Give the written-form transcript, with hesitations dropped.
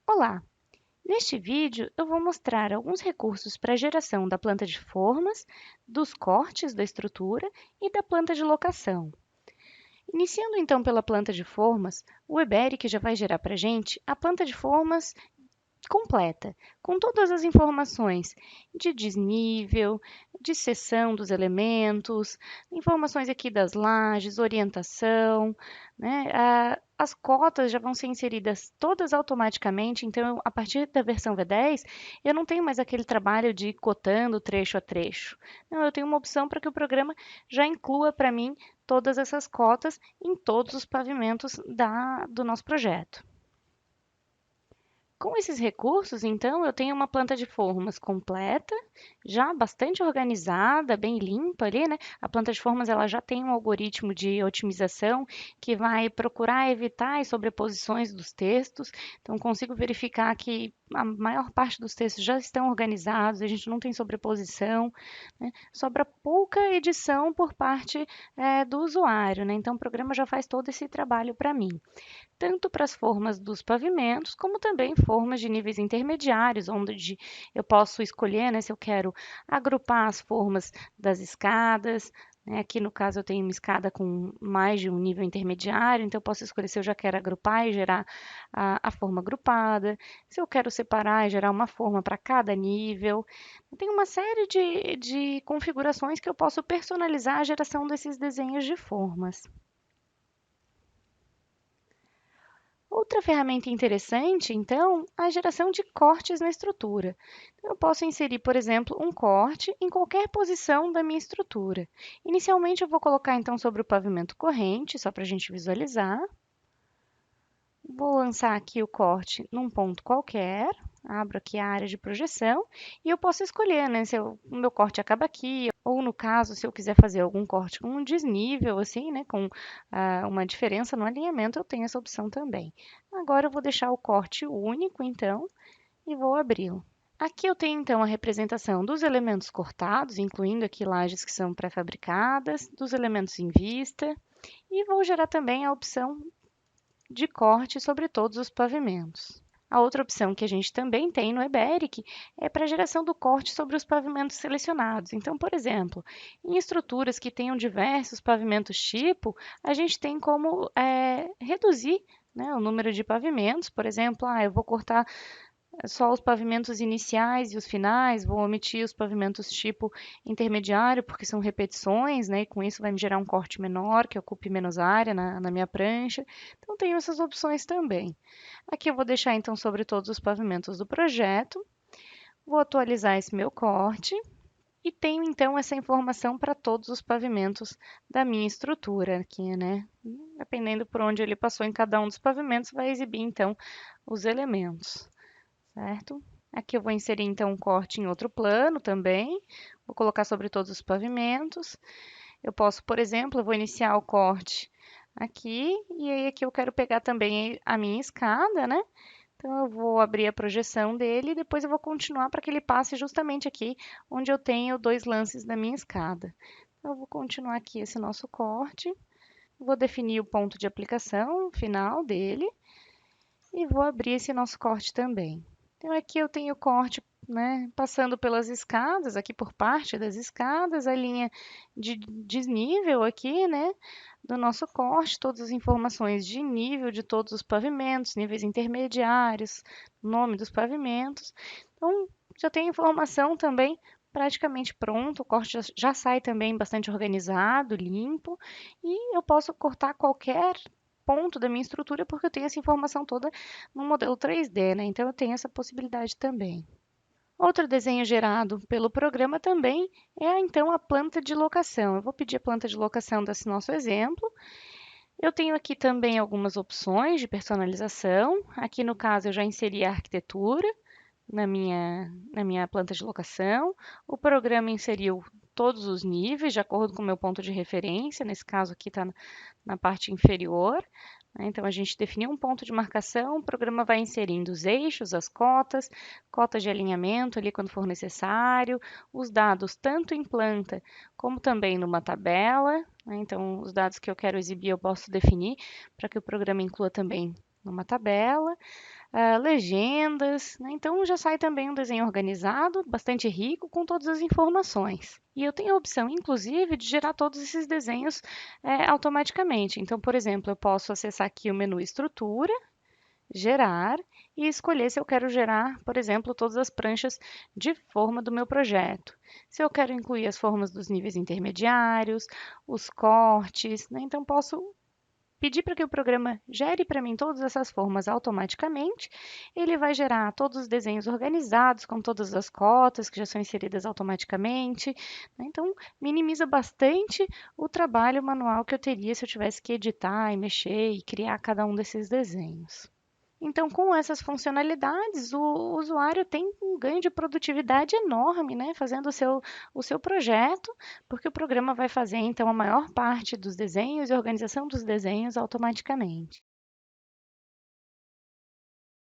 Olá! Neste vídeo eu vou mostrar alguns recursos para a geração da planta de formas, dos cortes da estrutura e da planta de locação. Iniciando então pela planta de formas, o Eberic já vai gerar para a gente a planta de formas completa, com todas as informações de desnível, de seção dos elementos, informações aqui das lajes, orientação, né? As cotas já vão ser inseridas todas automaticamente, então a partir da versão V10 eu não tenho mais aquele trabalho de ir cotando trecho a trecho. Não, eu tenho uma opção para que o programa já inclua para mim todas essas cotas em todos os pavimentos do nosso projeto. Com esses recursos, então, eu tenho uma planta de formas completa, já bastante organizada, bem limpa ali, né? A planta de formas ela já tem um algoritmo de otimização que vai procurar evitar as sobreposições dos textos. Então, consigo verificar que a maior parte dos textos já estão organizados, a gente não tem sobreposição, né? Sobra pouca edição por parte do usuário, né? Então, o programa já faz todo esse trabalho para mim tanto para as formas dos pavimentos, como também formas de níveis intermediários, onde eu posso escolher, né, se eu quero agrupar as formas das escadas. Né? Aqui no caso eu tenho uma escada com mais de um nível intermediário, então eu posso escolher se eu já quero agrupar e gerar a forma agrupada, se eu quero separar e gerar uma forma para cada nível. Tem uma série de configurações que eu posso personalizar a geração desses desenhos de formas. Outra ferramenta interessante, então, é a geração de cortes na estrutura. Então, eu posso inserir, por exemplo, um corte em qualquer posição da minha estrutura. Inicialmente, eu vou colocar, então, sobre o pavimento corrente, só para a gente visualizar. Vou lançar aqui o corte num ponto qualquer, abro aqui a área de projeção e eu posso escolher, né, se o meu corte acaba aqui, ou no caso, se eu quiser fazer algum corte com um desnível, assim, né, com uma diferença no alinhamento, eu tenho essa opção também. Agora eu vou deixar o corte único, então, e vou abri-lo. Aqui eu tenho, então, a representação dos elementos cortados, incluindo aqui lajes que são pré-fabricadas, dos elementos em vista, e vou gerar também a opção de corte sobre todos os pavimentos. A outra opção que a gente também tem no Eberic é para a geração do corte sobre os pavimentos selecionados. Então, por exemplo, em estruturas que tenham diversos pavimentos tipo, a gente tem como reduzir, né, o número de pavimentos. Por exemplo, eu vou cortar só os pavimentos iniciais e os finais, vou omitir os pavimentos tipo intermediário, porque são repetições, né? E com isso vai me gerar um corte menor, que ocupe menos área na minha prancha. Então, tenho essas opções também. Aqui eu vou deixar, então, sobre todos os pavimentos do projeto. Vou atualizar esse meu corte. E tenho, então, essa informação para todos os pavimentos da minha estrutura aqui, né? Dependendo por onde ele passou em cada um dos pavimentos, vai exibir, então, os elementos certo? Aqui eu vou inserir então um corte em outro plano também. Vou colocar sobre todos os pavimentos. Eu posso, por exemplo, eu vou iniciar o corte aqui e aí aqui eu quero pegar também a minha escada, né? Então eu vou abrir a projeção dele e depois eu vou continuar para que ele passe justamente aqui onde eu tenho dois lances da minha escada. Então, eu vou continuar aqui esse nosso corte. Vou definir o ponto de aplicação final dele e vou abrir esse nosso corte também. Então, aqui eu tenho o corte, né, passando pelas escadas, aqui por parte das escadas, a linha de desnível aqui, né, do nosso corte, todas as informações de nível de todos os pavimentos, níveis intermediários, nome dos pavimentos. Então, já tem informação também praticamente pronto, o corte já sai também bastante organizado, limpo, e eu posso cortar qualquer ponto da minha estrutura porque eu tenho essa informação toda no modelo 3D, né? Então eu tenho essa possibilidade também. Outro desenho gerado pelo programa também é então a planta de locação. Eu vou pedir a planta de locação desse nosso exemplo. Eu tenho aqui também algumas opções de personalização. Aqui no caso eu já inseri a arquitetura na minha planta de locação. O programa inseriu todos os níveis de acordo com o meu ponto de referência. Nesse caso aqui está na parte inferior. Então, a gente definiu um ponto de marcação, o programa vai inserindo os eixos, as cotas, cotas de alinhamento ali quando for necessário, os dados tanto em planta como também numa tabela. Então, os dados que eu quero exibir eu posso definir para que o programa inclua também numa tabela. legendas, né? Então já sai também um desenho organizado, bastante rico, com todas as informações. E eu tenho a opção, inclusive, de gerar todos esses desenhos automaticamente. Então, por exemplo, eu posso acessar aqui o menu Estrutura, Gerar e escolher se eu quero gerar, por exemplo, todas as pranchas de forma do meu projeto. Se eu quero incluir as formas dos níveis intermediários, os cortes, né? Então, posso pedir para que o programa gere para mim todas essas formas automaticamente. Ele vai gerar todos os desenhos organizados, com todas as cotas que já são inseridas automaticamente, né? Então, minimiza bastante o trabalho manual que eu teria se eu tivesse que editar e mexer e criar cada um desses desenhos. Então, com essas funcionalidades, o usuário tem um ganho de produtividade enorme, né, fazendo o seu projeto, porque o programa vai fazer, então, a maior parte dos desenhos e a organização dos desenhos automaticamente.